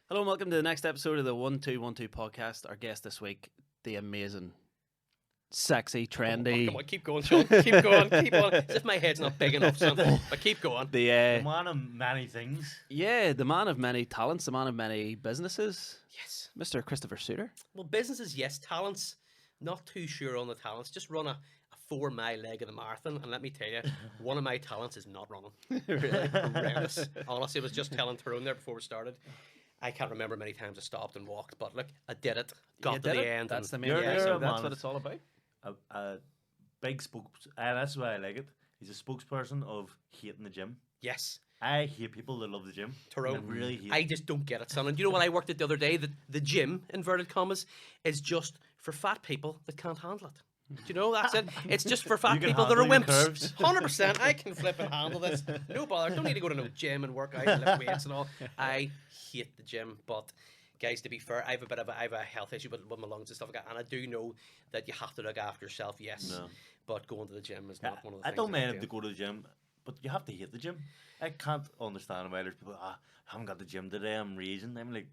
Hello and welcome to the next episode of the 1212 podcast. Our guest this week, the amazing, sexy, trendy. Come on, keep going, Sean. Keep going, keep on. As if my head's not big enough, son. But keep going. The man of many things. Yeah, the man of many talents, the man of many businesses. Yes. Mr. Christopher Suitor. Well, businesses, yes. Talents, not too sure on the talents. Just run a 4-mile leg of the marathon, and let me tell you, one of my talents is not running. Really? Horrendous. Honestly, I was just telling Tyrone there before we started. I can't remember many times I stopped and walked, but look, I did it. Got to the end. That's the and main You're- yeah, you're so a that's man what of- it's all about. A big that's why I like it. He's a spokesperson of hating the gym. yes, I hate people that love the gym. Tyrone. I really hate I just don't get it, son. And you know what I worked at the other day? The gym, inverted commas, is just for fat people that can't handle it. Do you know, that's it. It's just for fat You can people that are handle your wimps. curves. 100%. I can flip and handle this. No bother. Don't need to go to no gym and work out and lift weights and all. I hate the gym, but guys, to be fair, I have a health issue with my lungs and stuff like that, and I do know that you have to look after yourself. Yes, No. but going to the gym is not one of the I things. don't mind do. if they go to the gym, but you have to hate the gym. I can't understand why there's people, I haven't got the gym today, I'm raging. I'm like,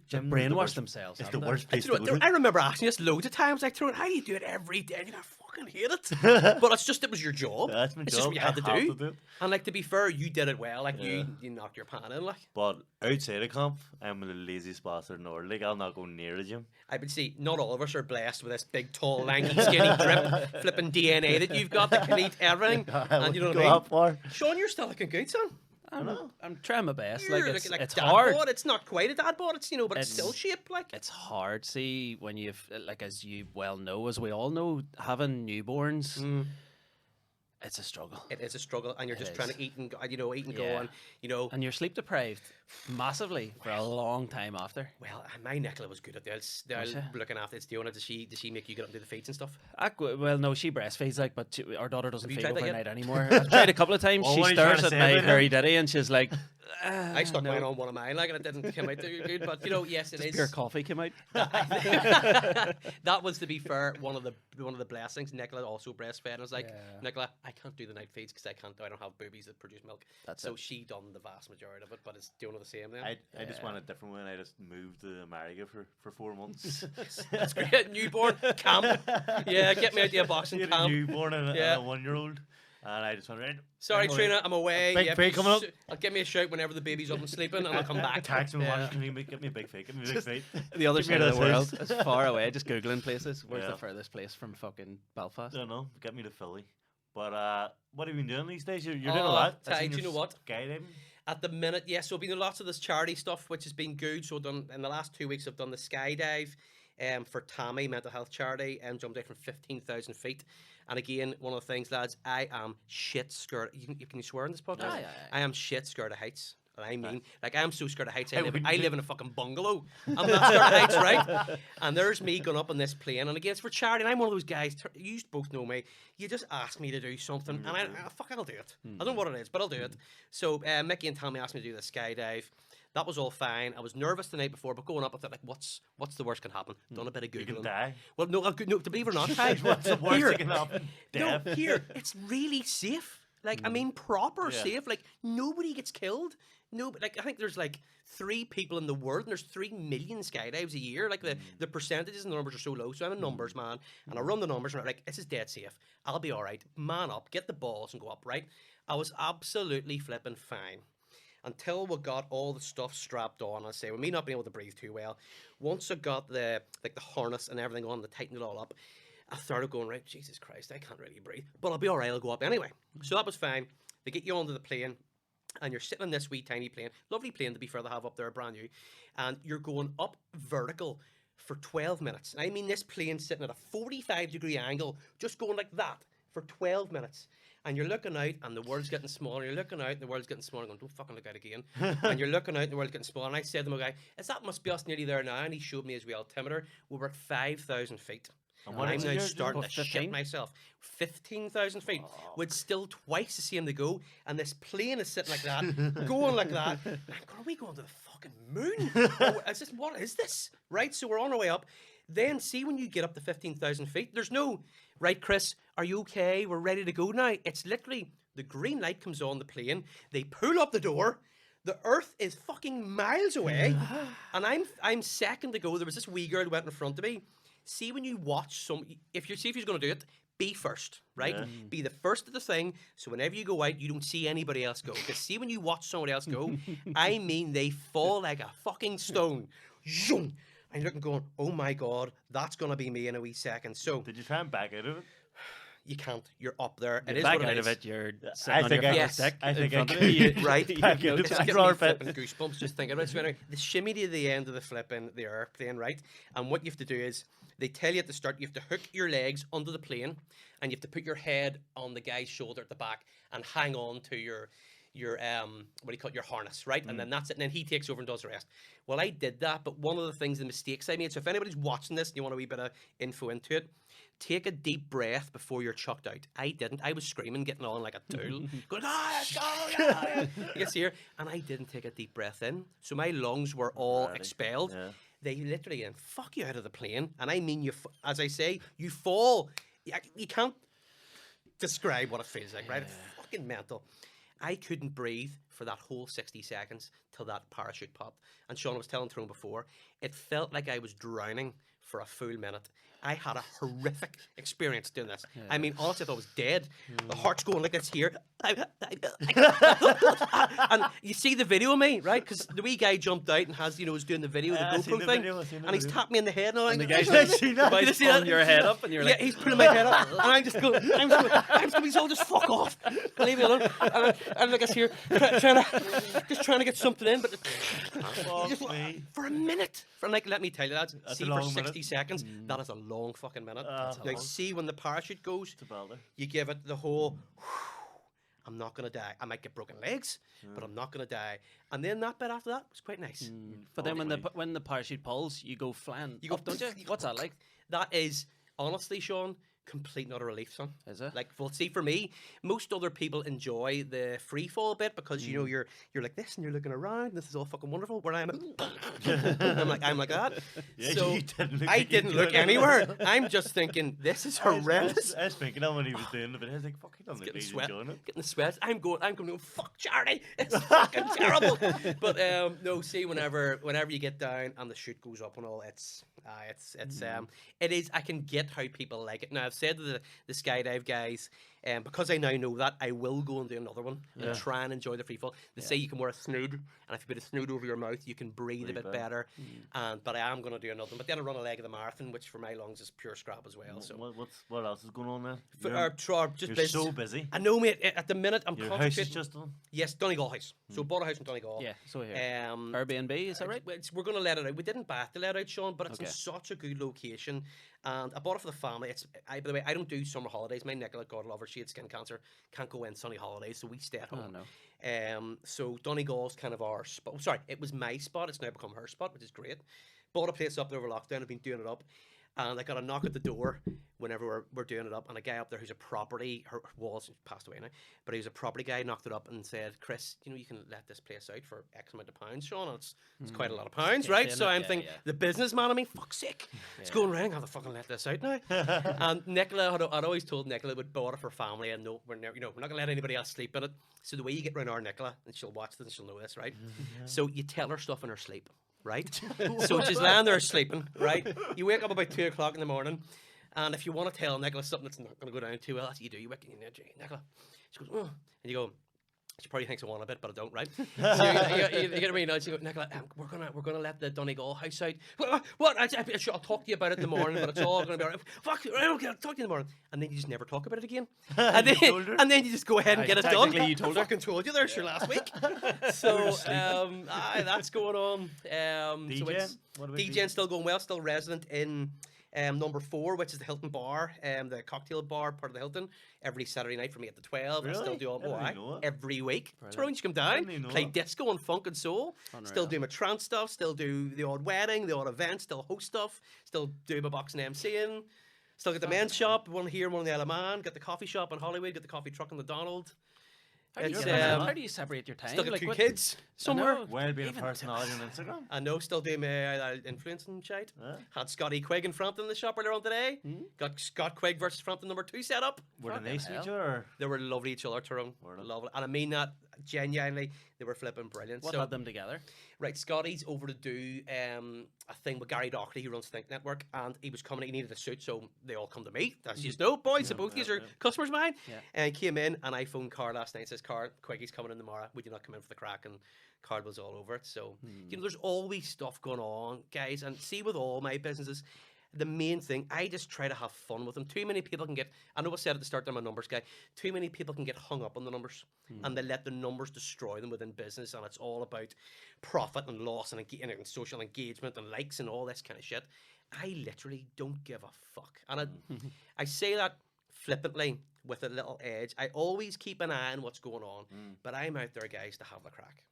gym is the Brainwash worst- themselves. It's the haven't they? worst place You know to what, go to. I remember asking this loads of times, like, Tyrone, how do you do it every day? And I fucking hate it. But it's just, it was your job. That's my it's job. just what you had I to have do. it. And like, to be fair, you did it well. Like, Yeah. you knocked your pan in, like. But outside of camp, I'm the laziest bastard in the world. Like, I'll not go near the gym. I would say not all of us are blessed with this big, tall, lanky, skinny, drip, flipping DNA that you've got that can eat everything. And you know what I go mean? up far. Sean, you're still looking good, son. I'm trying my best. You're Like looking like it's dad hard. bod. It's not quite a dad bod, it's, but it's It's- still shaped like. It's hard. See, when you've like, as you well know, as we all know, having newborns, it's a struggle. It is a struggle, and you're It just is. trying to eat and eat and go, Yeah. and And you're sleep deprived massively for a long time after. well, my Nicola was good at this. They're Was she? looking after it. Doing it. Does she make you get up and do the feeds and stuff? Well, no, she breastfeeds, like, but our daughter doesn't Have you feed tried that overnight yet? anymore. I've tried a couple of times. Well, She what are you trying stares to at say my about hairy that? ditty and she's like, I stuck no. mine on one of mine, like, and it didn't come out too good. But yes, it is. Pure coffee came out. That was, to be fair, one of the blessings. Nicola also breastfed, and I was like, Yeah. Nicola, I can't do the night feeds because I don't have boobies that produce milk. That's so it. she done the vast majority of it, but it's doing the same then. I just went a different way and I just moved to America for 4 months. That's great. Newborn camp. Yeah, get me out to a boxing She had a camp. newborn and Yeah. a 1-year-old. And I just went, right. Sorry, I'm away. Trina, I'm away. Big fake coming up. I'll give me a shout whenever the baby's up and sleeping, and I'll come back. Tax me, Yeah. can you get me a big fake? Get me a big fake. The other Give me side of the this world, as far away, just Googling places. Where's Yeah. the furthest place from fucking Belfast? I don't know. Get me to Philly. But what have you been doing these days? You're doing Oh, a lot. Ty, do you know what? Skydiving. At the minute, yes. So I've been doing lots of this charity stuff, which has been good. So I've done in the last 2 weeks, I've done the skydive for Tammy mental health charity and jumped out from 15,000 feet. And again, one of the things, lads, I am shit scared. Can you swear in this podcast? Aye, aye, aye. I am shit scared of heights. And I mean, like, I'm so scared of heights. I I live wouldn't in a fucking bungalow. I'm not scared of heights, right? And there's me going up on this plane. And again, it's for charity. And I'm one of those guys, you both know me. You just ask me to do something. And I'll do it. I don't know what it is, but I'll do it. So Mickey and Tommy asked me to do the skydive. That was all fine. I was nervous the night before, but going up, I thought, like, what's the worst can happen? Done a bit of You Googling. can die. Well, no, to believe it or not, Ty, What's the worst here, that can happen? Death. no, here, it's really safe. Like, I mean, proper Yeah. safe. Like, nobody gets killed. No, like, I think there's like 3 people in the world, and there's 3 million skydives a year. Like, the percentages and the numbers are so low. So I'm a numbers man, and I run the numbers, and I'm like, this is dead safe. I'll be all right. Man up, get the balls, and go up. Right? I was absolutely flipping fine. Until we got all the stuff strapped on, I say, with me not being able to breathe too well, once I got the harness and everything on, to tighten it all up, I started going, right, Jesus Christ, I can't really breathe, but I'll be all right, I'll go up anyway. So that was fine. They get you onto the plane, and you're sitting in this wee tiny plane, lovely plane to be fair, they have up there, brand new, and you're going up vertical for 12 minutes. And I mean, this plane sitting at a 45-degree angle, just going like that for 12 minutes. And you're looking out, and the world's getting smaller. You're looking out, and the world's getting smaller. Going, don't fucking look out again. And you're looking out, and the world's getting smaller. And I said to my guy, that must be us nearly there now. And he showed me his wee altimeter. We were at 5,000 feet. And And what I'm is it now you're starting doing? to shit 15? myself. 15,000 feet. With still twice the same to go. And this plane is sitting like that, going like that. And I'm going, are we going to the fucking moon? What is this? Right? So we're on our way up. Then see when you get up to 15,000 feet, there's no, right, Chris, are you okay? We're ready to go now. It's literally the green light comes on the plane. They pull up the door. The Earth is fucking miles away, and I'm second to go. There was this wee girl who went in front of me. See, when you watch if you're going to do it, be first, right? Yeah. Be the first of the thing, so whenever you go out, you don't see anybody else go. Because see, when you watch somebody else go, I mean, they fall like a fucking stone. Zoom. And you're looking going, oh my God, that's going to be me in a wee second. So Did you try and back out of it? you can't. You're up there. It is Back what out it of is. it, you're I sitting on think your I- first yes, stick I in think I front of could. you. Right. Back You out of just it. get Drawer me fit. flipping goosebumps just thinking about it. So anyway, the shimmy to the end of the flipping the airplane, right? And what you have to do is they tell you at the start you have to hook your legs under the plane, and you have to put your head on the guy's shoulder at the back and hang on to your what do you call it, your harness, right? And then that's it. And then he takes over and does the rest. Well, I did that, but one of the things, the mistakes I made. So if anybody's watching this and you want a wee bit of info into it, take a deep breath before you're chucked out. I didn't. I was screaming, getting on like a tool, going, let's go, yeah. You see here, and I didn't take a deep breath in, so my lungs were all Right. expelled. Yeah. They literally fuck you out of the plane, and I mean you. As I say, you fall. You can't describe what it feels like, right? It's fucking mental. I couldn't breathe for that whole 60 seconds till that parachute popped. And Sean was telling Tyrone before, it felt like I was drowning for a full minute. I had a horrific experience doing this. I mean, honestly, I thought I was dead. The heart's going like this here. And you see the video of me, right? Because the wee guy jumped out and was doing the video, the Yeah, I seen GoPro the thing. video, I seen the And he's video. tapped me in the head. And The I'm guy's like, seen that? the Did you guy's see pulling that? your head up, and you're Yeah, like, he's putting my head up, and I'm just going, he's all just fuck off, leave me alone. And like I see here, trying to get something in, but just, me. for a minute, let me tell you, That's see a for long 60 minute. seconds, that is a long fucking minute. That's a Now long. see when the parachute goes, It's a belter. you give it the whole. I'm not gonna die. I might get broken legs, but I'm not gonna die. And then that bit after that was quite nice. But then Probably. when the parachute pulls, you go flying You go, up, don't you? What's that like? That is honestly, Sean, complete and utter relief, son. Is it? Like, well, see, for me, most other people enjoy the free fall bit because you're like this and you're looking around. And this is all fucking wonderful. Where I'm like that. Yeah, So you didn't look I like you didn't look did. anywhere. I'm just thinking this is horrendous. I was thinking that when he was doing it, but I was like, fuck, he doesn't look Getting like he's sweat, enjoying it. getting the sweat. I'm going, fuck charity. It's fucking terrible. But no, see, whenever you get down and the chute goes up and all, it is. I can get how people like it. Now I've said to the skydive guys, because I now know that, I will go and do another one and try and enjoy the free fall. They say you can wear a snood, and if you put a snood over your mouth, you can breathe a bit better. But I am going to do another one. But then I run a leg of the marathon, which for my lungs is pure scrap as well. So What else is going on there? just You're business. so busy. I know, mate. At the minute, I'm Your house is concentrating. just done. Yes, Donegal House. So bought a house in Donegal. Yeah, so here. Airbnb, Airbnb, is that right? We're going to let it out. We didn't buy it to let it out, Sean, but it's in Okay. such a good location. And I bought it for the family. By the way, I don't do summer holidays. My Nicola, God love her, she had skin cancer. Can't go in sunny holidays, so we stay at home. no. So Donegal's kind of our spot. Sorry, it was my spot. It's now become her spot, which is great. Bought a place up there over lockdown. I've been doing it up. And I got a knock at the door whenever we're doing it up, and a guy up there who's a property, her walls passed away now, but he was a property guy, knocked it up and said, Chris, you can let this place out for X amount of pounds, Sean. And it's quite a lot of pounds, right? isn't So it? I'm Yeah, thinking, yeah. the businessman of me, fuck's sake, it's going round, how the fucking let this out now? And Nicola, I'd always told Nicola we'd bought it for family, and no, we're not going to let anybody else sleep in it. So the way you get round our Nicola, and she'll watch this and she'll know this, right? So you tell her stuff in her sleep. Right? So she's laying there sleeping, right? You wake up about 2 o'clock in the morning, and if you want to tell Nicola something that's not going to go down too well, that's what you do. You wake up, Nicola. She goes, oh. And you go, she probably thinks I want a bit, but I don't, right? So you get me now. She goes, Nicola, we're gonna let the Donegal house out. What? I'll talk to you about it in the morning, but it's all going to be all right. Fuck, okay, I'll talk to you in the morning. And then you just never talk about it again. And then you just go ahead and get it done. Technically, you told her. I fucking told you there, sure, last week. So that's going on. DJ? So it's What about DJing still going well, still resident in number 4, which is the Hilton Bar, the cocktail bar part of the Hilton, every Saturday night from 8 to 12. I still Really? do all I didn't even know that. every week. Tyrone, you come down, didn't even know play that. disco and funk and soul, still do my trance stuff, still do the odd wedding, the odd event, still host stuff, still do my boxing MCing, still get the men's shop, one here, one in the Isle of Man, get the coffee shop in Hollywood, get the coffee truck in the Donald. How do you separate your time? Still got Like, 2 what- kids somewhere. know. Well, being a Even- personality on Instagram. I know, still do my influencing shite. Yeah. Had Scotty Quigg and Frampton in the shop earlier on today. Got Scott Quigg versus Frampton number 2 set up. Were they Fucking nice to hell. each other? They were lovely to each other, Tyrone. Were they? Lovely. And I mean that, genuinely, they were flipping brilliant. What So, had them together? right, Scotty's over to do a thing with Gary Doherty, who runs Think Network, and he was coming. He needed a suit, so they all come to me. As you know, boys, so both these are customers of mine. Yeah. And he came in, and I phoned Carl last night and says, Carl, quick, he's coming in tomorrow. Would you not come in for the crack? And Carl was all over it. So, you know, there's always stuff going on, guys. And see, with all my businesses, the main thing, I just try to have fun with them. Too many people can get, I know I said at the start I'm a numbers guy, too many people can get hung up on the numbers and they let the numbers destroy them within business, and it's all about profit and loss and social engagement and likes and all this kind of shit. I literally don't give a fuck. And I say that flippantly with a little edge. I always keep an eye on what's going on, but I'm out there, guys, to have the crack.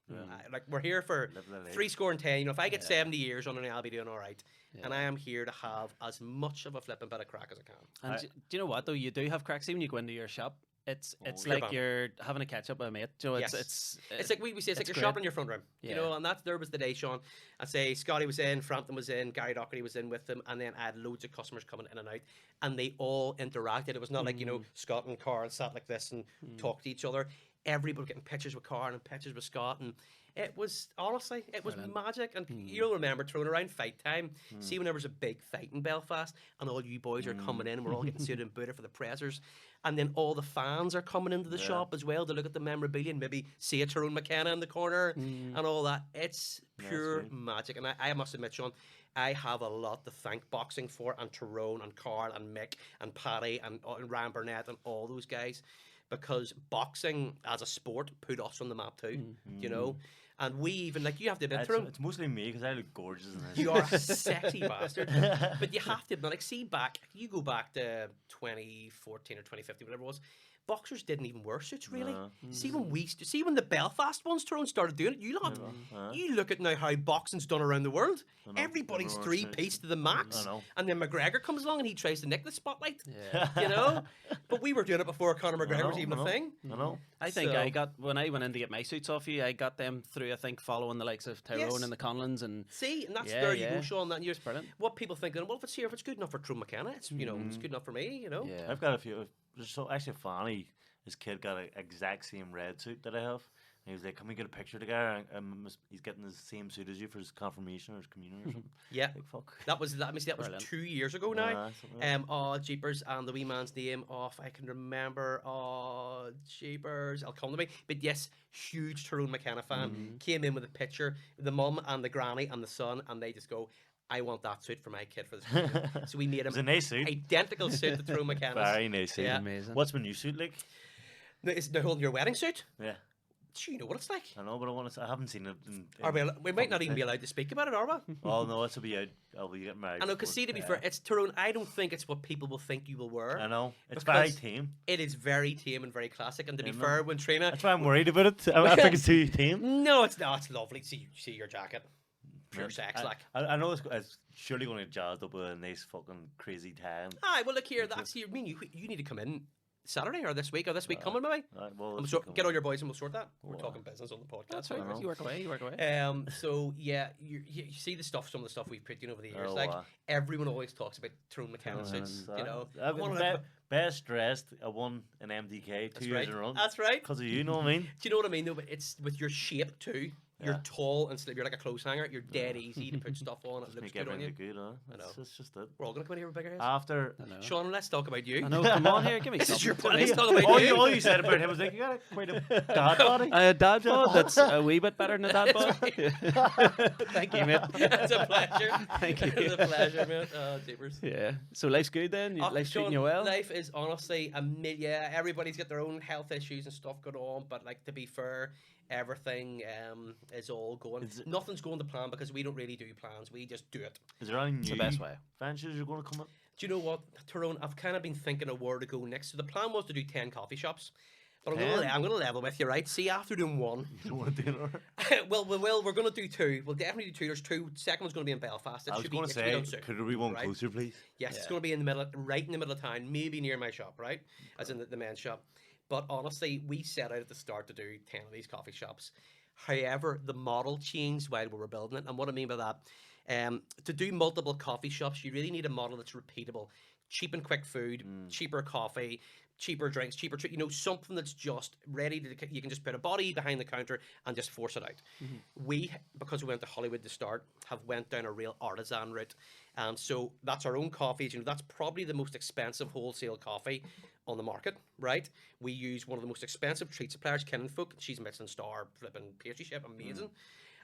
Like, we're here for 10. You know, if I get 70 years under me, I'll be doing all right. And I am here to have as much of a flipping bit of crack as I can. And do you know what though? You do have cracks when you go into your shop. It's you're like bang. you're having a catch up with a mate. You know, Yes. It's like we say, it's like you're great. shopping in your front room. Yeah. You know, and there was the day, Sean. I'd say Scotty was in, Frampton was in, Gary Doherty was in with them, and then I had loads of customers coming in and out, and they all interacted. It was not like, you know, Scott and Carl sat like this and talked to each other. Everybody was getting pictures with Carl and pictures with Scott, and it was, honestly, it was magic. And you'll remember throwing around fight time. See, when there was a big fight in Belfast and all you boys are coming in and we're all getting suited and booted for the pressers, and then all the fans are coming into the shop as well to look at the memorabilia and maybe see a Tyrone McKenna in the corner and all that. It's pure magic. And I must admit, Sean, I have a lot to thank boxing for, and Tyrone and Carl and Mick and Paddy and Ryan Burnett and all those guys, because boxing as a sport put us on the map too, you know. And we even, like, you have to admit, Tyrone, It's mostly me because I look gorgeous in this. you are a sexy bastard. But you have to admit, like, you go back to 2014 or 2015, whatever it was, boxers didn't even wear suits, really. See when the Belfast ones, Tyrone, started doing it, you look at now how boxing's done around the world. Everybody's Everyone three-piece to the max. I know. And then McGregor comes along and he tries to nick the spotlight. Yeah. You know? But we were doing it before Conor McGregor was even a thing. I know. I think So- when I went in to get my suits off you, I got them through, I think, following the likes of Tyrone Yes. and the Conlons, and See, and that's Yeah, there you yeah. go, Sean. That you're brilliant. what people think. Well, if it's here, if it's good enough for Tyrone McKenna, it's it's good enough for me. You know. yeah. I've got a few. So actually, funny. His kid got an exact same red suit that I have. And he was like, "Can we get a picture together?" He's getting the same suit as you for his confirmation or his communion or something. Yeah. Like, fuck. That was Brilliant. 2 years ago now. something like Jeepers, and the wee man's name off. I can remember. Jeepers, I'll come to me. But yes, huge Tyrone McKenna fan. Came in with a picture, the mum and the granny and the son, and they just go, "I want that suit for my kid for this." So we made him It was a nice suit. identical suit to Tyrone McKenna's. Very nice suit. Yeah. Amazing. What's my new suit like? Now, is now holding your wedding suit? Yeah. Do you know what it's like? I know, but I haven't seen it. Are we might not even be allowed to speak about it, are we? Oh no, it's will be out. I'll be getting married. I know, because see, to be fair, it's Tyrone. I don't think it's what people will think you will wear. I know. It's because very tame. It is very tame and very classic. And to be know. fair, when Trina, That's why I'm worried about it. I think it's too tame. no, it's not. It's lovely. See your jacket, pure sex, like. I know it's surely going to get jazzed up with a nice fucking crazy tie. Aye, well, look here. That's you. Mean you need to come in Saturday or this week coming maybe. Well, I'm it's sure, become- get all your boys and we'll sort that. We're talking business on the podcast. That's right? right. You work away. So yeah, you see some of the stuff we've put in over the years. Oh, like wow. everyone always talks about Tyrone McKenna suits. You know, I I've been wanna have- best dressed. I won an MDK 2 That's years right. in a row. That's right. Because of you, know what I mean? Do you know what I mean? though? But it's with your shape too. You're Yeah. tall and you're like a clothes hanger. You're dead easy to put stuff on. It Just looks make good on everything you. look good, huh? I know. That's just it. We're all gonna come in here with bigger heads. After I know. Sean, let's talk about you. I know. Come on here, give me This is something. your point. Let's talk about all you. you said about him was like, you got quite a dad body. A dad bod that's a wee bit better than a dad bod. Thank you, mate. It's a pleasure. Thank you. It's a pleasure, mate. Oh, jeepers. Yeah. So life's good then. Oh, Life's Sean, treating you well. Life is honestly yeah, everybody's got their own health issues and stuff going on, but like, to be fair, everything is all going. Nothing's going to plan because we don't really do plans. We just do it. Is there any new the best way. ventures you're going to come up? Do you know what, Tyrone? I've kind of been thinking of where to go next. So the plan was to do 10 coffee shops. But I'm going to level with you, right? See, after doing one, You don't want to do it? well, we're going to do 2. We'll definitely do 2. There's 2. Second one's going to be in Belfast. I was should going be, to it should be say, done soon, could there be one right? closer, please? Yes, it's going to be in the middle, right in the middle of town, maybe near my shop, right? As in the men's shop. But honestly, we set out at the start to do 10 of these coffee shops. However, the model changed while we were building it. And what I mean by that, to do multiple coffee shops, you really need a model that's repeatable. Cheap and quick food, cheaper coffee, cheaper drinks, cheaper treat, something that's just ready to, you can just put a body behind the counter and just force it out. We, because we went to Hollywood to start, have went down a real artisan route. So that's our own coffees. That's probably the most expensive wholesale coffee on the market, right? We use one of the most expensive treat suppliers, Ken & Folk. She's a Michelin star flipping pastry chef, amazing.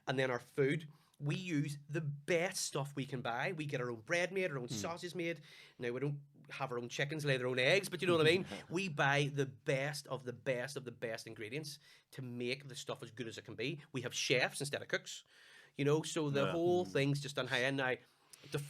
And then our food, we use the best stuff we can buy. We get our own bread made, our own sausages made. Now, we don't have our own chickens lay their own eggs, but you know what I mean? We buy the best of the best of the best ingredients to make the stuff as good as it can be. We have chefs instead of cooks, so the whole thing's just on high end. Now,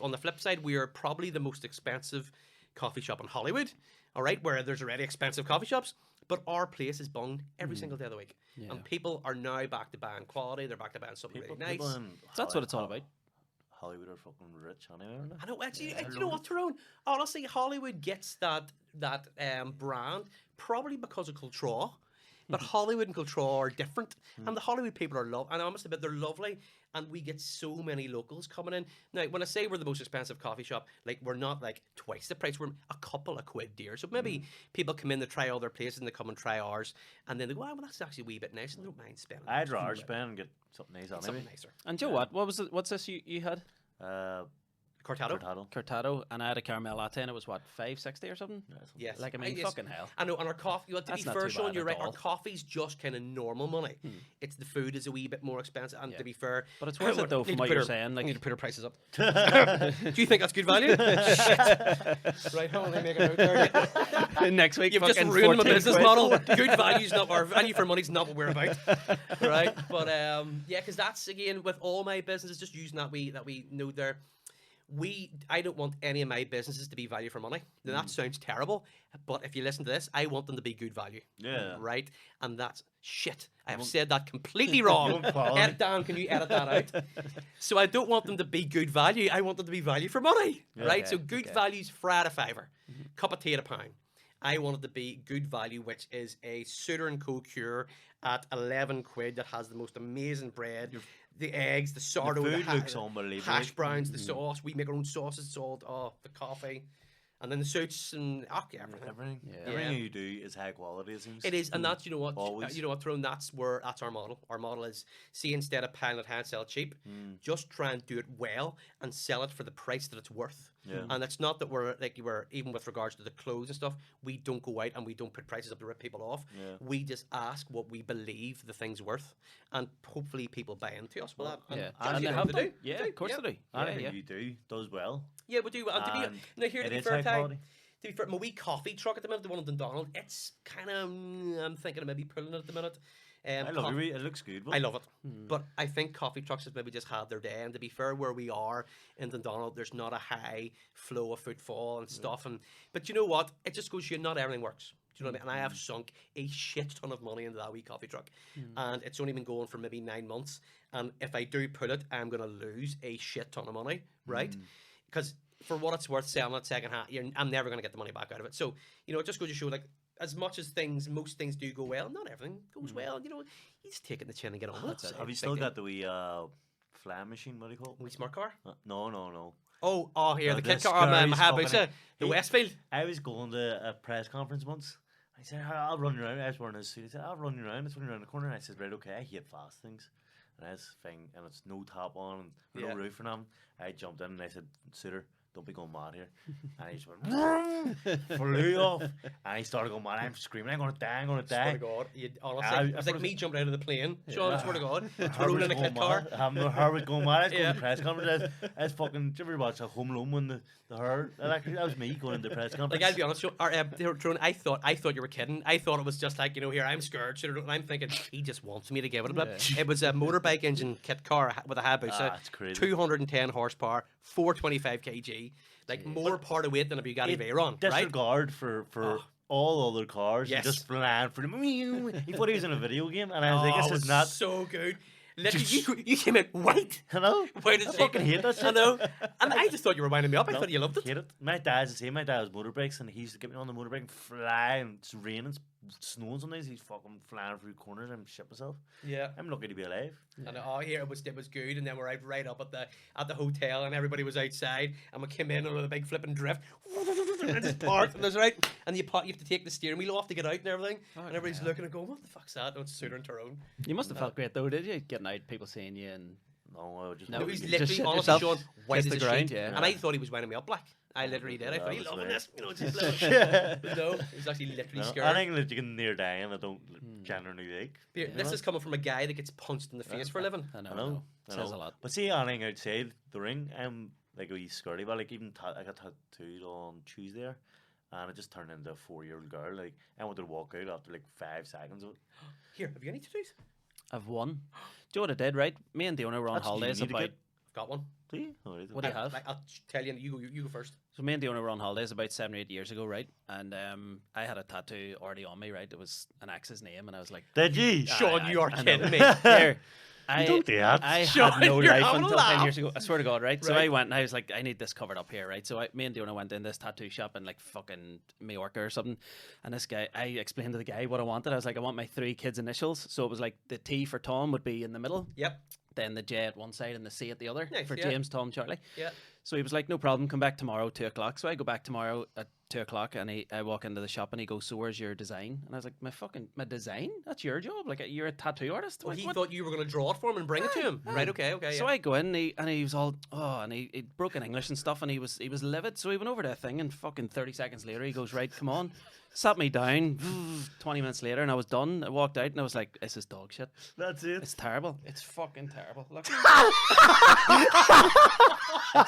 on the flip side, we are probably the most expensive coffee shop in Hollywood, all right, where there's already expensive coffee shops, but our place is bunged every single day of the week. And people are now back to buying quality, they're back to buying something really nice. So that's what it's all about. Hollywood are fucking rich anyway, aren't they? I know, actually, you know what, Tyrone? Honestly, Hollywood gets that brand probably because of Cultraw. But Hollywood and Cultraw are different, and the Hollywood people are and I must admit they're lovely, and we get so many locals coming in. Now, when I say we're the most expensive coffee shop, like we're not like twice the price, we're a couple of quid dear. So maybe people come in to try other places and they come and try ours, and then they go, well, that's actually a wee bit nice, and they don't mind spending. I'd rather spend and get something nice on it. Something nicer. And you know what? What's this you had? Cortado. Cortado, and I had a caramel latte, and it was what, $5.60 or something? Yes. Like, I mean, fucking hell. I know, and our coffee, to That's be not fair, too Sean, bad you're at right, our all. coffee's just kind of normal money. It's the food is a wee bit more expensive, and to be fair... But it's worth it, though, from what you're saying. Like, need to put our prices up. Do you think that's good value? Shit. Right, hold on, let me make a note there. next week, You've just fucking ruined my 14 business quid. model. Good value's not our value for money's not what we're about, right? But yeah, because that's again with all my businesses, just using that we know there. I don't want any of my businesses to be value for money. Now, that sounds terrible, but if you listen to this, I want them to be good value. Yeah. Right? And that's shit. I have said that completely wrong. Dan, can you edit that out? So I don't want them to be good value. I want them to be value for money. Right? Okay, So good value's fry at £5, cup of tea at £1. I want it to be good value, which is a Suitor & Co. cure at 11 quid that has the most amazing bread. The eggs, the sourdough, The food looks unbelievable. hash browns, the sauce. We make our own sauces, salt, the coffee, and then the suits and everything. Everything you do is high quality. It seems. It is, and that's Always. you know what, Tyrone. That's our model. Our model is instead of piling it high and sell it cheap, just try and do it well and sell it for the price that it's worth. Yeah. And it's not that we're even with regards to the clothes and stuff, we don't go out and we don't put prices up to rip people off. Yeah. We just ask what we believe the thing's worth, and hopefully people buy into us. Well, Yeah, that's and they what have they to. do. Yeah, of course they do. Anything you do does well. Yeah, we do. And And now here it to be is fair, high Ty, quality. to be fair, my wee coffee truck at the minute, the one in Dundonald, it's kind of, I'm thinking of maybe pulling it at the minute. I love it. It looks good. I love it. But I think coffee trucks have maybe just had their day. And to be fair, where we are in Dundonald, there's not a high flow of footfall and stuff. But you know what? It just goes to you, not everything works. Do you know what I mean? And I have sunk a shit ton of money into that wee coffee truck. And it's only been going for maybe 9 months. And if I do pull it, I'm going to lose a shit ton of money, right? Because for what it's worth selling it second hand, I'm never going to get the money back out of it. So, it just goes to show, like, as much as most things do go well, not everything goes well. You just take it in the chin and get on with it. Have you still got the wee flying machine? What do you call it? Wee smart car? No. Oh, here, No, the the kit car, my scurry's Hayabusa, fucking- the Westfield. I was going to a press conference once. I said, I'll run you around. I was wearing a suit. He said, I'll run you around. It's running around the corner. And I said, right, okay. I hate fast things. And this thing, and it's no top on and no roof and them. I jumped in and I said, Suitor, don't be going mad here. And he just went, flew off. And he started going mad. I'm screaming, I'm going to die, I'm going to Swear die. to God, honestly, it's like me jumping out of the plane. Sean, I swear to God, Her rolling in a was kit going car. mad. Her was going mad. I was going to the press conference. I was fucking, did you ever watch a Home Alone when the her? That was me going into the press conference. Like, I'll be honest, Tyrone, I thought you were kidding. I thought it was just like, here, I'm scared. And I'm thinking, he just wants me to give it a blip. It was a motorbike engine kit car with a Hayabusa. That's crazy. 210 horsepower, 425 kg. Like, more part of weight than a Bugatti Veyron, right? Disregard for all other cars. Yes. Just flying for them. He thought he was in a video game. And I was like, it this was is not. so good. Literally, you came in white. Hello? White as I shit. fucking hate that shit. I know. And I just thought you were winding me up. I No, thought you loved it. Hate it. My dad's the same. My dad has motorbikes and he used to get me on the motorbike and fly and it's raining, it's snowing sometimes. He's fucking flying through corners. I'm shit myself. Yeah. I'm lucky to be alive. And here it was good, and then we're out right up at the hotel, and everybody was outside, and we came in with a big flipping drift, and just parked, and there's right, and you have to take the steering wheel off to get out and everything, and everybody's looking and going, what the fuck's that? And it's Suitor and Tyrone. You must have felt great though, did you? Getting out, people seeing you, and No, I would just. No, he's just literally, shit honestly, yourself, Sean, white kiss as the a ground, sheet, yeah. and I thought he was winding me up, like. I literally did. I thought, No, he that's loving right. this, just little no, he was actually literally No, scared. I think that you can near die, and I don't generally like. Here, this is coming from a guy that gets punched in the face for a living. I know, I know. Says a lot. But see, I think outside the ring, I'm like a wee skirty, but like even I got tattooed on Tuesday there, and it just turned into a 4-year-old girl. Like I wanted to walk out after like 5 seconds of it. Here, have you any tattoos? I've won. Do you know what I did, right? Me and Diona were on That's holidays you need to about... get. I've got one. Do you? Oh, is it? What do you have? I'll tell you. You go first. So me and Diona were on holidays about 7 or 8 years ago, right? And I had a tattoo already on me, right? It was an ex's name, and I was like... Did you? Sean, you are I know. kidding me. Here, I don't do that. I Sean, had no you're life having a until laugh. 10 years ago. I swear to God, right? So Right. I went and I was like, I need this covered up here, right? So me and Diona went in this tattoo shop in like fucking Majorca or something. And this guy, I explained to the guy what I wanted. I was like, I want my 3 kids' initials. So it was like the T for Tom would be in the middle. Yep. Then the J at one side and the C at the other Nice, for yeah. James, Tom, Charlie. Yeah. So he was like, no problem, come back tomorrow, 2 o'clock. So I go back tomorrow at 2 o'clock and I walk into the shop and he goes, so where's your design? And I was like, my design? That's your job? Like, you're a tattoo artist? Well, Like, he what? thought you were going to draw it for him and bring it to him. Right? Okay. So Yeah. I go in and he was all, and he broke in English and stuff and he was livid. So he went over to a thing and fucking 30 seconds later he goes, right, come on. Sat me down 20 minutes later and I was done. I walked out and I was like, this is dog shit. That's it. It's terrible. It's fucking terrible. Look. It's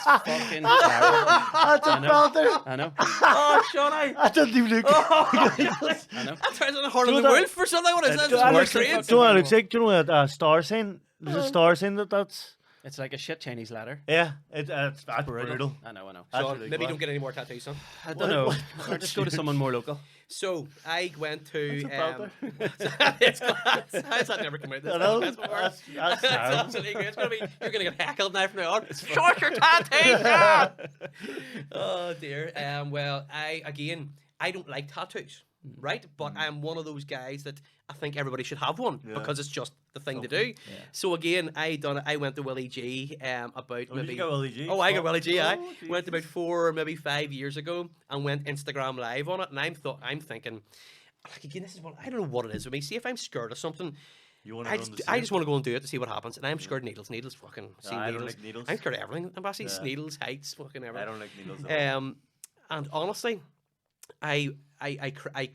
fucking terrible. That's a belter. I know. Oh, Sean, I didn't even look. I know. that turns into Harlan Do the that- Wolf or something. What is that? Do This I is look worse like- grades. do I look like? Do you know what a star sign? There's a star sign that's. It's like a shit Chinese ladder. Yeah, that's brutal. I know. That's Sean, ridiculous. maybe don't get any more tattoos, son. I don't know. Or just go to someone more local. So I went to. That's a It's class. How's that never come out? This I know. podcast before? That's That's terrible. absolutely great. It's gonna be. You're gonna get heckled now from now on. Short your tattoos. Oh dear. Well, I don't like tattoos, right? But I'm one of those guys that I think everybody should have one Yeah. because it's just the thing to do. Yeah. So again, I went to Willie G about Did maybe. you go Willie G? Oh, I got Willie G. I Oh, went about Jesus. 4 or maybe 5 years ago and went Instagram live on it, and I'm thinking, like again, this is what I don't know what it is with me. See, if I'm scared of something, You want I just want to go and do it to see what happens, and I'm scared of needles. Needles, fucking. See I needles. don't like needles. I'm scared of everything. I'm actually Yeah. needles, heights, fucking everything. I don't like needles. At all. And honestly, I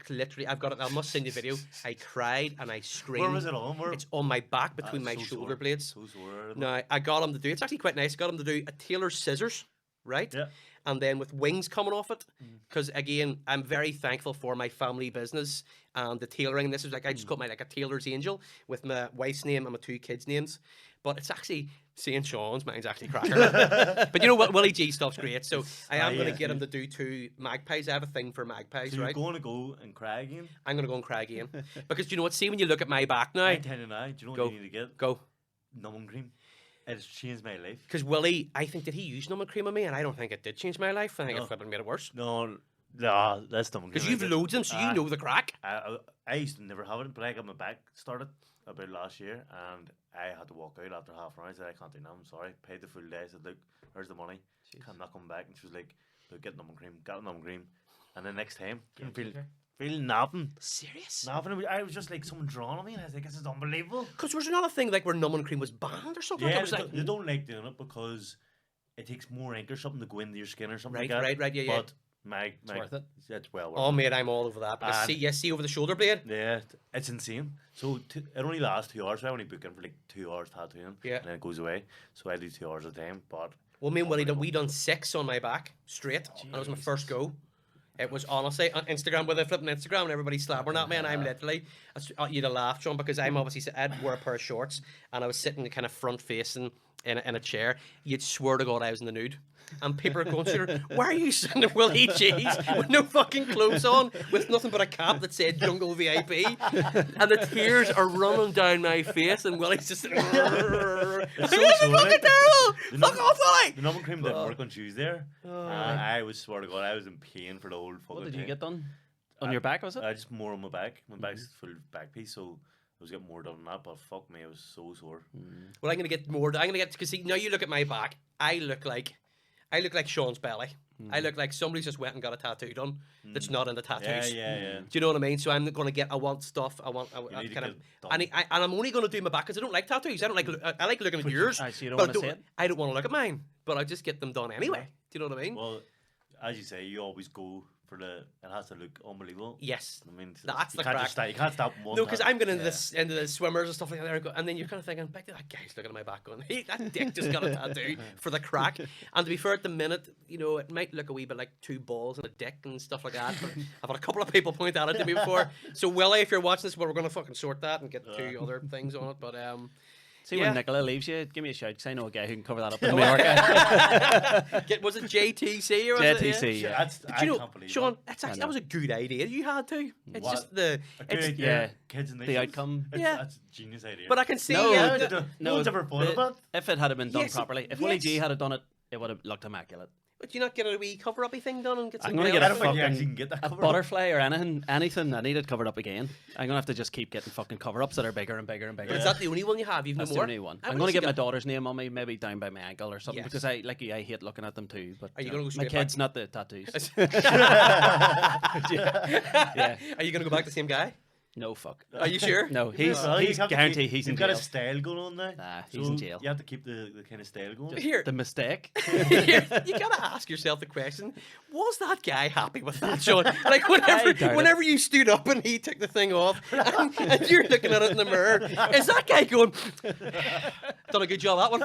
literally, I've got it. I must send you a video. I cried and I screamed. Where was it on? Where? It's on my back between my so shoulder sore. blades. So sore. No, I got him to do. It's actually quite nice. I got him to do a tailor's scissors, right? Yeah. And then with wings coming off it, because again, I'm very thankful for my family business and the tailoring. This is like I just got my like a tailor's angel with my wife's name and my 2 kids' names. But it's actually saying Sean's, mine's actually Cracker. But you know what? Willie G stuff's great. So I am going to yeah. get him to do 2 magpies. I have a thing for magpies, So you're right? going to go and cry again? I'm going to go and cry again. Because you know what? See, when you look at my back now, I tell you now. Do you know Go. what you need to get? go. Numbing cream. It has changed my life. Because Willie, I think, did he use numbing cream on me? And I don't think it did change my life. I think No. it flipping made it worse. No, that's numbing cream. Because you've loads of them, so you know the crack. I used to never have it, but I got my back started about last year, and I had to walk out after half an hour. I said, I can't do that, I'm sorry. Paid the full day. I said, look, where's the money? I'm not coming back. And she was like, look, get numbing cream. Got numbing cream. And then next time, feel nothing. Serious? Nothing. I was just like someone drawing on me, and I was like, this is unbelievable. Because there's another thing like where numbing cream was banned or something. Yeah, I was like, they don't like doing it because it takes more ink or something to go into your skin or something Right, like that. right, yeah, yeah. But my worth it. It's well worth oh it. mate, I'm all over that. Because And- see over the shoulder blade. Yeah, it's insane. So it only lasts 2 hours. So I only book in for like 2 hours tattooing. Yeah. And then it goes away. So I do 2 hours at a time. But Well, me and Willie, we done 6 on my back straight. And that was my first go. It was honestly on Instagram with a flipping Instagram and everybody slabbering at me, and I'm literally you'd have laughed, John, because I'm obviously I'd wear a pair of shorts and I was sitting kind of front facing in a chair. You'd swear to God I was in the nude. And people are going, Suitor, why are you sitting at Willie G's with no fucking clothes on, with nothing but a cap that said Jungle VIP? And the tears are running down my face, and Willie's just sitting there. It's This so is sore, fucking like, terrible! the Fuck num- off, Willie! the numbing cream didn't work on Tuesday. Oh. I was, swear to God, I was in pain for the whole fucking What did you day. get done? On your back, was it? Just more on my back. My back's full back piece, so I was getting more done than that. But fuck me, I was so sore. Well, I'm gonna get more. I'm gonna get because see now you look at my back. I look like Sean's belly. I look like somebody's just went and got a tattoo done that's not in the tattoos. Yeah. Do you know what I mean? So I'm gonna get. I want stuff. I need to kind of. get done. And I'm only gonna do my back because I don't like tattoos. I don't like. I like looking at yours. So you don't but want to see it? I don't want to look at mine. But I just get them done anyway. Do you know what I mean? Well, as you say, you always go for it has to look unbelievable. Yes. I mean, That's you the can't crack. just stop. You can't stop one. No, because I'm going into the swimmers and stuff like that, and then you're kind of thinking, back to that guy's looking at my back going, hey, that dick just got a tattoo for the crack. And to be fair, at the minute, you know, it might look a wee bit like two balls and a dick and stuff like that. But I've had a couple of people point that out to me before. So Willie, if you're watching this, well, we're going to fucking sort that and get two other things on it. But See, when Nicola leaves you, give me a shout because I know a guy who can cover that up in Mallorca. was it JTC or was JTC, it? yeah. I can't believe Sean, that. that was a good idea you had to. It's What? just the A good idea. yeah, Kids and the outcome. That's a genius idea. But I can see No, no one's ever thought about. If it had been done Yes, properly, if Willie yes. G had done it, it would have looked immaculate. But you not get a wee cover-uppy thing done and get some I'm gonna nails? get I a don't think you fucking actually can get that a covered up. butterfly or anything. I need it covered up again. I'm gonna have to just keep getting fucking cover-ups that are bigger and bigger and bigger. Is that the only one you have? You've no That's more? the only one. I I'm wanna gonna get see my that. daughter's name on me, maybe down by my ankle or something, Yes. because I hate looking at them too. But Are you gonna go my straight kids, back? not the tattoos. Yeah. Are you going to go back to the same guy? No fuck. Are you sure? No, he's Well, you have to guaranteed keep- he's in You've got jail. a style going on now. Nah, he's so in jail. You have to keep the kind of style going. Here. The mistake. Here, you gotta ask yourself the question: was that guy happy with that, Sean? Like I doubt it. whenever you stood up and he took the thing off, and you're looking at it in the mirror, is that guy going, "Done a good job that one"?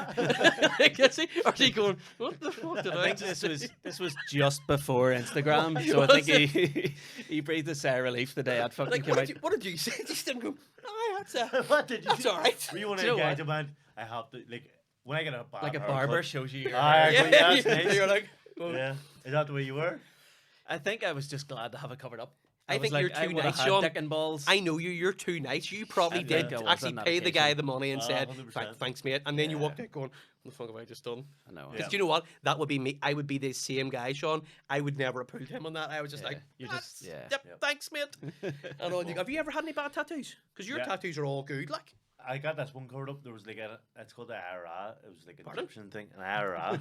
Like, is he? Or is he going, "What the fuck did I?" I think this was just before Instagram, so I Was think he breathed a sigh of relief the day I'd fucking Like, came out. what did you say? You just didn't go. Oh, that's What did you That's do? all right. Were you one of Do you the know guys what? about I have to like when I get a Like a haircut- barber shows you your Ah, hair. yeah. that's nice. You're like, oh. Yeah, is that the way you were? I think I was just glad to have it covered up. I was think like, you're too I would have nice, had Sean. dick and balls. I know you. You're too nice. You probably I did think I was actually on that pay the guy occasion. the money and said, 100%. Thanks, mate." And then you walked out going, "What the fuck have I just done?" I know. Because do you know what? That would be me. I would be the same guy, Sean. I would never have pulled him on that. I was just Yeah, like, you're just- "That's- yeah. yep, thanks, mate." And all you go, have you ever had any bad tattoos? Because your Yeah. tattoos are all good, like. I got this one covered up. There was like it's called the IRA. It was like an Pardon? Egyptian thing. An IRA.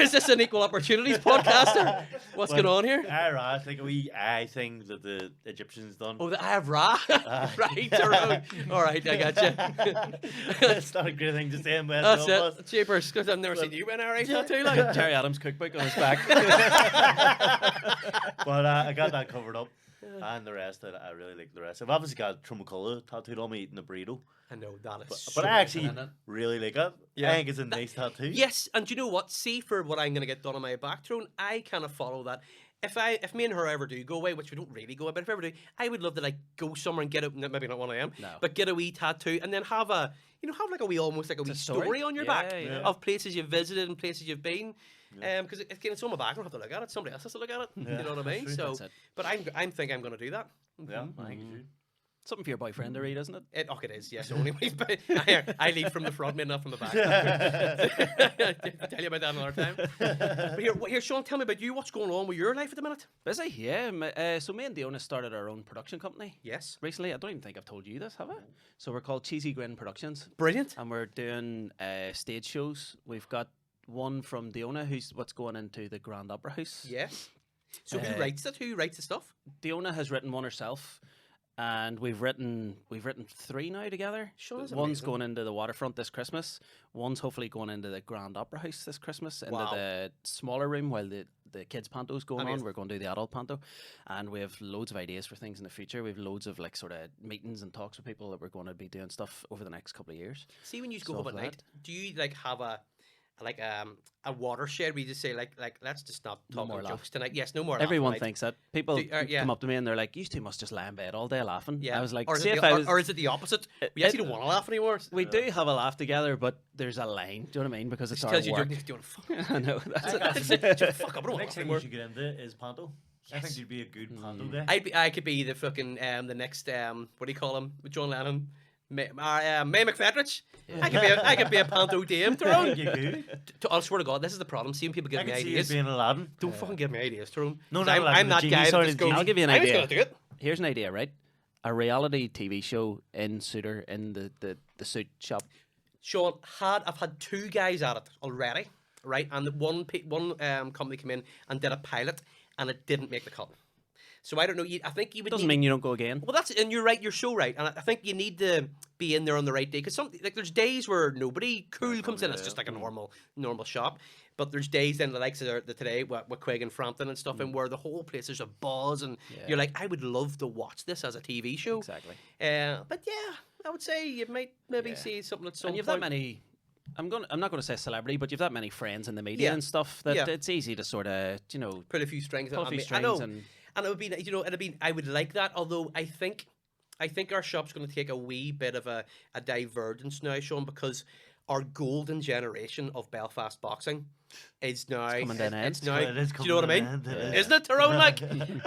Is this an equal opportunities podcast? Or what's going on here? IRA, it's like a wee eye thing that the Egyptians done. Oh, I have Ra. Right. All right, I got you. It's not a great thing to say in West That's Belfast. it. Cheapers, because I've never seen you in RA tattoo. Like. Jerry Adams cookbook on his back. But I got that covered up. And the rest, I really like the rest. I've obviously got Trumacula tattooed on me eating a burrito. I know that is. But so I actually isn't it? really like it. Yeah. I think it's a nice tattoo. Yes, and do you know what? See, for what I'm going to get done on my back throne, I kind of follow that. If me and her ever do go away, which we don't really go away, but if we ever do, I would love to like go somewhere and get a, maybe not one of them, No. but get a wee tattoo and then have a, have like a wee, almost like a wee a story. story on your Yeah, back yeah. of places you've visited and places you've been. Because it's on my back, I don't have to look at it. Somebody else has to look at it. Yeah, You know what I mean? that's true. So, That's it. but I think I'm going to do that. Yeah, I think you should. Something for your boyfriend to read, isn't it? It is, yes. Only way. I lead from the front, mate, not from the back. Tell you about that another time. But here, Sean, tell me about you. What's going on with your life at the minute? Busy, yeah. So me and Diona started our own production company Yes. recently. I don't even think I've told you this, have I? So we're called Cheesy Grin Productions, Brilliant. and we're doing stage shows. We've got one from Diona, who's what's going into the Grand Opera House. Yes. So who writes it? Who writes the stuff? Diona has written one herself, and we've written 3 now together. Sure, that's One's amazing. going into the waterfront this Christmas. One's hopefully going into the Grand Opera House this Christmas into Wow. the smaller room while the kids' panto's going Amazing. on. We're going to do the adult panto, and we have loads of ideas for things in the future. We have loads of like sort of meetings and talks with people that we're going to be doing stuff over the next couple of years. See, when you go So home at for night, that. do you like have a watershed where you just say like let's just stop No talking more laugh. jokes tonight? Yes, no more. Everyone laughing, right? thinks that. People yeah. come up to me and they're like, "You two must just lie in bed all day laughing." Yeah. I was like, or is, "See it if the, I was." or is it the opposite? We actually don't want to laugh anymore. We do have a laugh together, but there's a line. Do you know what I mean? Because it's our Because you're work. doing fuck. I know. That's That's it. it. Fuck, I don't The want next to laugh thing you anymore. should get into is Panto. I think you'd be a good Panto guy. I could be the fucking the next what do you call him with John Lennon, May McFetrich. I could be a Panto Dame, Tyrone. You could. I swear to God, this is the problem. Seeing people I give me can see you ideas. being Aladdin. Don't fucking give me ideas, Tyrone. No, 'Cause not Aladdin, I'm the that genie, guy that sorry, just the goes, genie. I'll give you an I'm just idea. gonna do it. Here's an idea, right? A reality TV show in Suitor in the suit shop. Sean, I've had 2 guys at it already, right? And one company came in and did a pilot, and it didn't make the cut. So I don't know. I think you would. Doesn't mean you don't go again. Well, and you're right. You're so right, and I think you need to be in there on the right day because there's days where nobody cool comes in. It's just like a normal shop. But there's days then the likes of the today with Quigg and Frampton and stuff, and where the whole place is a buzz, and you're like, I would love to watch this as a TV show. Exactly. But yeah, I would say you might maybe see something at some And you've point. that many. I'm not going to say celebrity, but you've that many friends in the media Yeah. and stuff that Yeah. it's easy to sort of Pull a few strings. pull a on few me. I strings know. and And it would be, I would like that. Although I think our shop's going to take a wee bit of a divergence now, Sean, because our golden generation of Belfast boxing is now. coming to an end. It's now. It is Do you know what I mean? coming to an end, Isn't it, Tyrone? Like,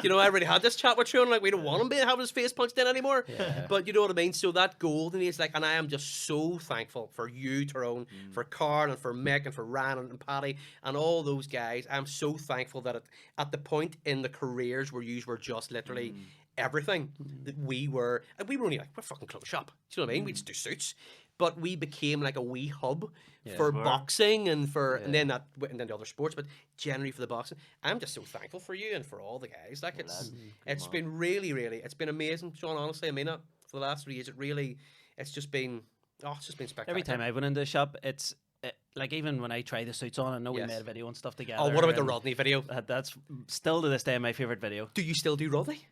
you know, I already had this chat with Tyrone. Like, we don't want him having his face punched in anymore. But you know what I mean. So that golden age, like, and I am just so thankful for you, Tyrone, for Carl and for Mick and for Ryan and Paddy and all those guys. I'm so thankful that at the point in the careers where you were just literally everything that we were only like, we're fucking close shop. Do you know what I mean? We just do suits. But we became like a wee hub for boxing and and then the other sports, but generally for the boxing. I'm just so thankful for you and for all the guys. Like it's been really, really, it's been amazing, Sean. Honestly, I mean it. For the last 3 years, it's just been spectacular. every time I went into the shop, it's like even when I try the suits on, I know we Yes. made a video and stuff together. Oh, what about the and Rodney video? That's still to this day my favorite video. Do you still do Rodney?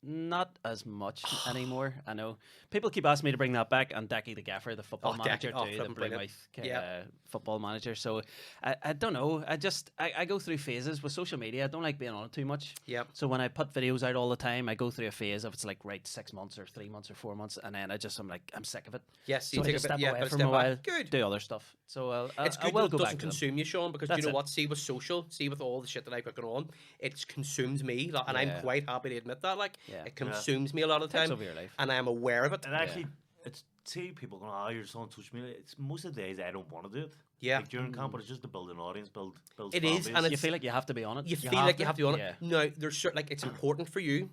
Not as much anymore. I know people keep asking me to bring that back, and Decky the Gaffer, the football Oh, manager Decky. Oh, too, the flippin' Blue brilliant. Mouth football manager. So I don't know. I go through phases with social media. I don't like being on it too much. Yep. So when I put videos out all the time, I go through a phase of it's like 6 months or 3 months or 4 months, and then I'm like I'm sick of it. Yes, So you I take just a bit, step yeah, away but from step a back. while, Good. do other stuff. So It's I good will that go it back doesn't to them. consume you, Sean, because That's you know it. what? See with social, see with all the shit that I've got going on, it consumes me, and I'm Yeah. quite happy to admit that. Like, Yeah. it consumes me a lot of the Takes time, over your life. and I'm aware of it. And actually, it's see people going, "Oh, you're just on social media." It's most of the days I don't want to do it. Yeah. Like during camp, but it's just to build an audience, build. It fan is, base. and You feel like you have to be on it. You feel like you have to be on Yeah. it. No, there's certain, like, it's important for you.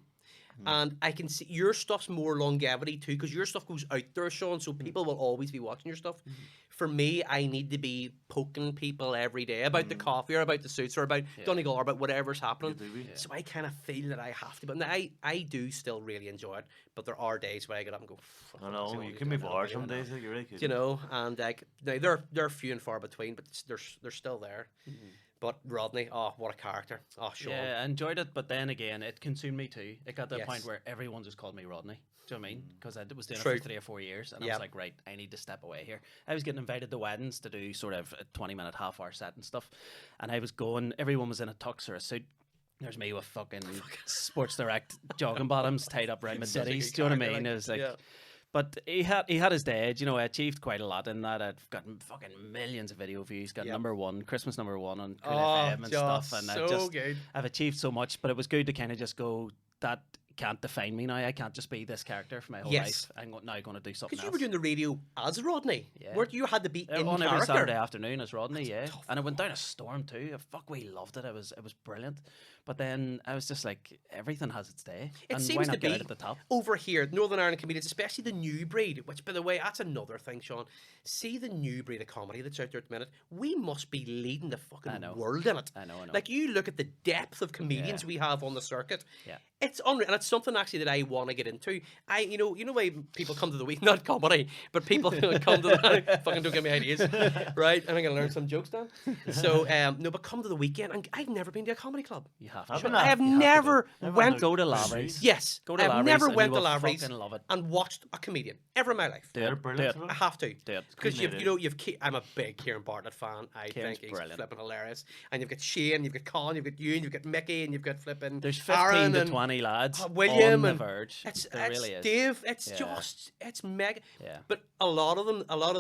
And I can see your stuff's more longevity too, because your stuff goes out there, Sean. So people will always be watching your stuff. For me, I need to be poking people every day about the coffee or about the suits or about Donegal or about whatever's happening. So I kind of feel that I have to. But now I do still really enjoy it. But there are days where I get up and go, I know you can be bored some days. Like, you really could. you know, and like now they're few and far between, but they're still there. But Rodney, oh, what a character! Oh, Sean. Yeah, I enjoyed it, but then again, it consumed me too. It got to the Yes. point where everyone just called me Rodney. Do you know what I mean? Because I was doing True. it for 3 or 4 years, and I Yep. was like, right, I need to step away here. I was getting invited to weddings to do sort of a 20-minute, half-hour set and stuff, and I was going. Everyone was in a tux or a suit. There's me with fucking Sports Direct jogging bottoms tied up around my Such a ditties. good Do you know what I character, mean? like, It was like. yeah. But he had his day. You know, I achieved quite a lot in that. I've gotten fucking millions of video views. Got Yep. Christmas number one on Cool Oh, FM and stuff. And so good. I've achieved so much. But it was good to kind of just go, that can't define me now. I can't just be this character for my whole Yes. life. I'm now going to do something Because else. you were doing the radio as Rodney, Yeah. where you had to be in on every character. Saturday afternoon as Rodney, yeah. tough And it went down a storm too. Fuck, we loved it. It was brilliant. But then I was just like, everything has its day. It and why seems not to get be out at the top? over here, Northern Ireland comedians, especially the new breed, which, by the way, that's another thing, Sean. See the new breed of comedy that's out there at the minute. We must be leading the fucking know. world in it. I know. Like, you look at the depth of comedians Yeah. we have on the circuit. Yeah. It's unreal, and it's something actually that I want to get into. You know why people come to the week, not comedy, but people come to the fucking don't give me ideas, right? And I'm gonna learn some jokes then. So no, but come to the weekend, and I've never been to a comedy club. You have I've to. been I have You have to never Never went. Go to Lavery's. Yes, Go to I've Lavery's never and went you to will Lavery's fucking love it. and watched a comedian ever in my life. Do They're it. brilliant. Do it. I have to. Do it. Because Couldn't I'm a big Kieran Bartlett fan. I Kieran's think he's brilliant. flipping hilarious. And you've got Shane, you've got Colin, you've got you, and you've got Mickey, and you've got flipping There's 15 Aaron to and 20 lads William on the and verge. It's There really is. Dave. It's Yeah. just it's mega. Yeah. But a lot of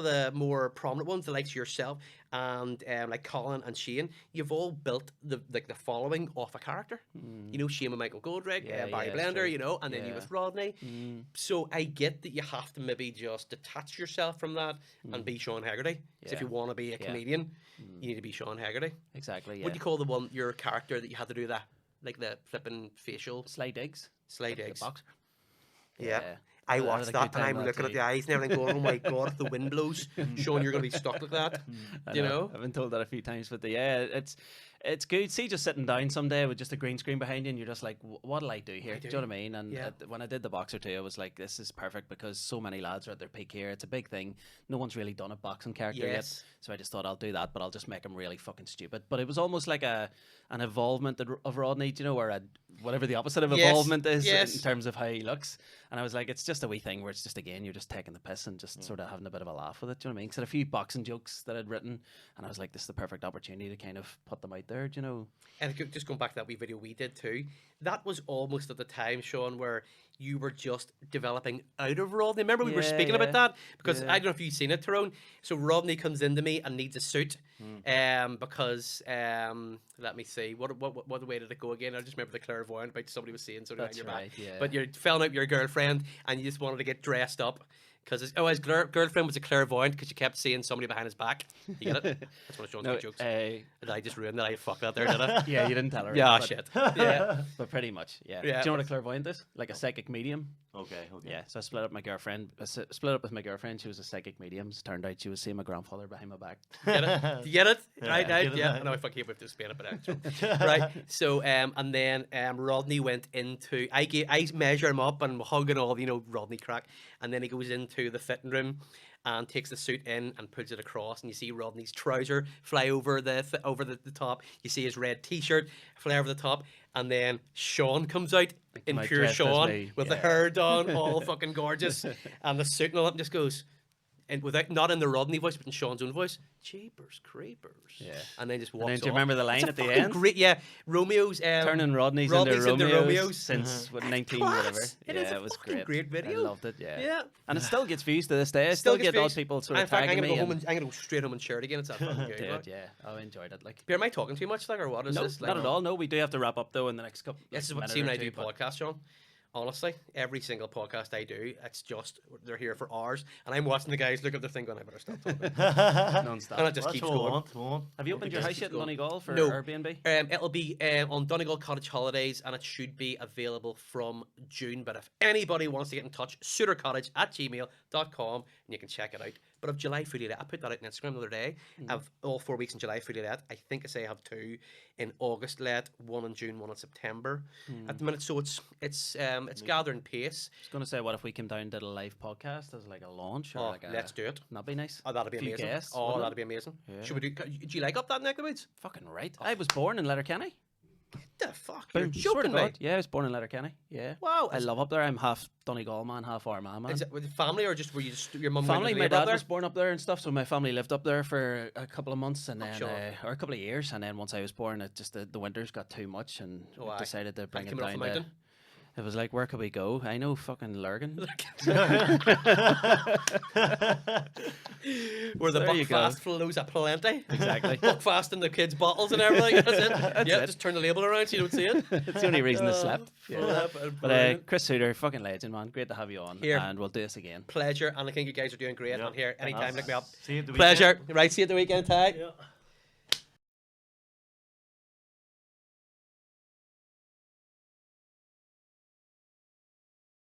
the more prominent ones, the likes of yourself, and like Colin and Shane, you've all built the following off a character. You know, Shane with Michael Goldrick, Yeah, Barry yeah, it's Blender, true. you know, and then you Yeah. with Rodney. So I get that you have to maybe just detach yourself from that and be Sean Hegarty. 'Cause if Yeah. you want to be a comedian, you need to be Sean Hegarty. Exactly. Yeah. What do you call the one, your character that you had to do that, like the flipping facial Sly Diggs. slide The eggs? boxer. Yeah. Yeah. I Had a watched good that and time I'm with that looking at too. the eyes and everything going, oh my god, if the wind blows, Sean, you're going to be stuck like that. I You know? I've been told that a few times, but it's good. See, just sitting down someday with just a green screen behind you, and you're just like, what'll I do here? Do you know what I mean? And Yeah. when I did the boxer too, I was like, this is perfect because so many lads are at their peak here. It's a big thing. No one's really done a boxing character yet, Yes. so I just thought I'll do that, but I'll just make him really fucking stupid. But it was almost like an evolvement of Rodney, do you know, or whatever the opposite of Yes, evolvement is yes. in terms of how he looks. And I was like, it's just a wee thing where it's just, again, you're just taking the piss and just sort of having a bit of a laugh with it. Do you know what I mean? Because I had a few boxing jokes that I'd written, and I was like, this is the perfect opportunity to kind of put them out there, do you know? And just going back to that wee video we did too, that was almost at the time, Sean, where you were just developing out of Rodney. Remember we were Yeah, speaking about yeah. that? Because I don't know if you've seen it, Tyrone. So Rodney comes into me and needs a suit. Because let me see, what way did it go again? I just remember the clairvoyant about somebody was saying something That's on your right, back. yeah. But you're filling out your girlfriend and you just wanted to get dressed up. Because his girlfriend was a clairvoyant because she kept seeing somebody behind his back. You get it? That's one of Sean's No, good jokes. And I just ruined that. I fucked that there, did I? yeah, you didn't tell her. Yeah, but, shit. Yeah, but pretty much, yeah. Yeah. Do you know what a clairvoyant is? Like a psychic medium. Okay. Yeah, so I split up with my girlfriend. Split up with my girlfriend. She was a psychic medium. Turned out she was seeing my grandfather behind my back. Get it? Do you get it? Right, get it, yeah. right. No, I fucking have to explain it, but actually. Right. So, and then Rodney went into. I measure him up and hugging all, Rodney crack, and then he goes into the fitting room and takes the suit in and puts it across, and you see Rodney's trouser fly over the top. You see his red T-shirt fly over the top, and then Sean comes out in my pure dressed as Sean me, with the yeah. hair done, all fucking gorgeous, and the suit and all that, and just goes. And not in the Rodney voice, but in Sean's own voice, Jeepers Creepers. Yeah. And then just walks And then do you off. remember the line It's a at the fucking end? Great, yeah. Romeo's. Turning Rodney's Rodney's into into Romeo's, Romeos. since what, 19 class. whatever. It Yeah, is a it was fucking great. great video. I loved it. Yeah. Yeah. And it still gets views to this day. I Still still get gets odd views. people sort of In fact, I'm tagging gonna me. go home and and I'm gonna go straight home and share it again. It's that fucking good. did, Like. yeah. I enjoyed it. Like, But am I talking too much, like, or what is no, this? Like, not at all. No, we do have to wrap up though in the next couple. This is what minute see when or I do two, but- podcasts, Sean. Honestly, every single podcast I do, it's just they're here for hours, and I'm watching the guys look at their thing going, I better stop talking. Non-stop. And it just keeps going. Have you opened your house yet in Donegal for No. Airbnb? It'll be on Donegal Cottage Holidays, and it should be available from June. But if anybody wants to get in touch, suitorcottage@gmail.com, and you can check it out. But of July Foodie Let, I put that out on Instagram the other day. I have all 4 weeks in July Foodie Let. I think I say I have 2 in August Let, 1 in June, 1 in September. At the minute, so it's gathering pace. I was going to say, what if we came down and did a live podcast as like a launch? Or Oh, like a, let's do it. That'd be nice. Oh, that'd be Few amazing. guests, Oh, wouldn't that'd it? be amazing. Yeah. Should we do you like up that neck of the woods? Fucking right. I was born in Letterkenny. The fuck? You're Boom. Swear to joking me. God. Yeah, I was born in Letterkenny. Yeah. Wow. I love up there. I'm half Donegal man, half Armagh man. Is it with the family or just were you just your mum? Family, went my to labour dad up was born up there and stuff, so my family lived up there for a couple of months and then, sure. or a couple of years, and then once I was born, it just the winters got too much, and Oh, we aye. decided to bring it Came off down the to. mountain? It was like, where could we go? I know fucking Lurgan. Where the There you go. Buckfast flows at plenty. Exactly. Buckfast in the kids' bottles and everything. That's it. Yeah, it. just turn the label around so you don't see it. It's the only reason I slept. Yeah. But Brilliant. Chris Suitor, fucking legend, man. Great to have you on, Here. and we'll do this again. Pleasure, and I think you guys are doing great. Yep. And here, anytime, look me up. See you at the Pleasure. Right, see you at the weekend, Ty. weekend. Yeah.